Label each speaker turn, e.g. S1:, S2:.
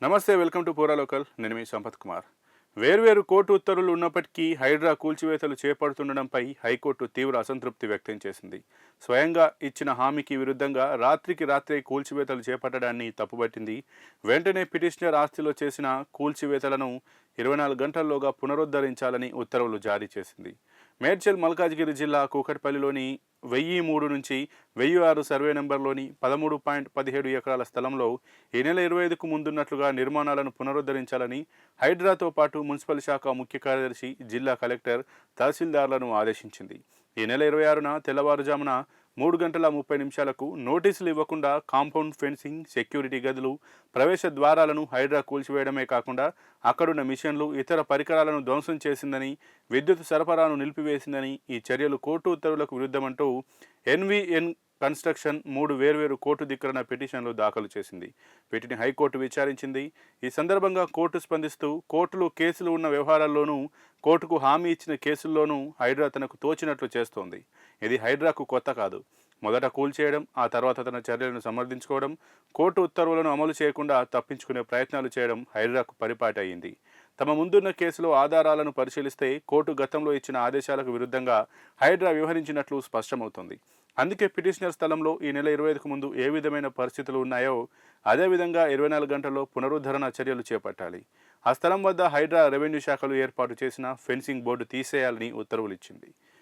S1: నమస్తే, welcome to పూరా local. నేను మీ సంపత్ కుమార్. వేర్వేరు కోర్టు ఉత్తర్వులు ఉన్నప్పటికీ హైడ్రా కూల్చివేతలు చేపడుతుండడంపై హైకోర్టు తీవ్ర అసంతృప్తి వ్యక్తం చేసింది. స్వయంగా ఇచ్చిన హామీకి విరుద్ధంగా రాత్రికి రాత్రే కూల్చివేతలు చేపట్టడాన్ని తప్పుబట్టింది. వెంటనే పిటిషనర్ ఆస్తిలో చేసిన కూల్చివేతలను 24 గంటల్లోగా పునరుద్ధరించాలని ఉత్తర్వులు జారీ చేసింది. మేడ్చల్ మల్కాజ్గిరి జిల్లా కూకట్పల్లిలోని 1003 నుంచి 1006 సర్వే నెంబర్లోని 13.17 ఎకరాల స్థలంలో ఈ నెల 25కు ముందున్నట్లుగా నిర్మాణాలను పునరుద్ధరించాలని హైడ్రాతో పాటు మున్సిపల్ శాఖ ముఖ్య కార్యదర్శి, జిల్లా కలెక్టర్, తహసీల్దార్లను ఆదేశించింది. ఈ నెల 26న తెల్లవారుజామున 3:30 నోటీసులు ఇవ్వకుండా కాంపౌండ్ ఫెన్సింగ్, సెక్యూరిటీ గదులు, ప్రవేశ ద్వారాలను హైడ్రా కూల్చివేయడమే కాకుండా అక్కడున్న మిషన్లు, ఇతర పరికరాలను ధ్వంసం చేసిందని, విద్యుత్ సరఫరాను నిలిపివేసిందని, ఈ చర్యలు కోర్టు ఉత్తర్వులకు విరుద్ధమంటూ ఎన్విఎన్ కన్స్ట్రక్షన్ 3 వేర్వేరు కోర్టు ధిక్కరణ పిటిషన్లు దాఖలు చేసింది. వీటిని హైకోర్టు విచారించింది. ఈ సందర్భంగా కోర్టు స్పందిస్తూ, కోర్టులో కేసులు ఉన్న వ్యవహారాల్లోనూ, కోర్టుకు హామీ ఇచ్చిన కేసుల్లోనూ హైడ్రా తనకు తోచినట్లు చేస్తోంది. ఇది హైడ్రాకు కొత్త కాదు. మొదట కూల్చేయడం, ఆ తర్వాత తన చర్యలను సమర్థించుకోవడం, కోర్టు ఉత్తర్వులను అమలు చేయకుండా తప్పించుకునే ప్రయత్నాలు చేయడం హైడ్రాకు పరిపాటి అయింది. తమ ముందున్న కేసులో ఆధారాలను పరిశీలిస్తే కోర్టు గతంలో ఇచ్చిన ఆదేశాలకు విరుద్ధంగా హైడ్రా వ్యవహరించినట్లు స్పష్టమవుతోంది. అందుకే పిటిషనర్ స్థలంలో ఈ నెల 25కు ముందు ఏ విధమైన పరిస్థితులు ఉన్నాయో అదేవిధంగా 24 గంటల్లో పునరుద్ధరణ చర్యలు చేపట్టాలి. ఆ స్థలం వద్ద హైడ్రా రెవెన్యూ శాఖలు ఏర్పాటు చేసిన ఫెన్సింగ్ బోర్డు తీసేయాలని ఉత్తర్వులు ఇచ్చింది.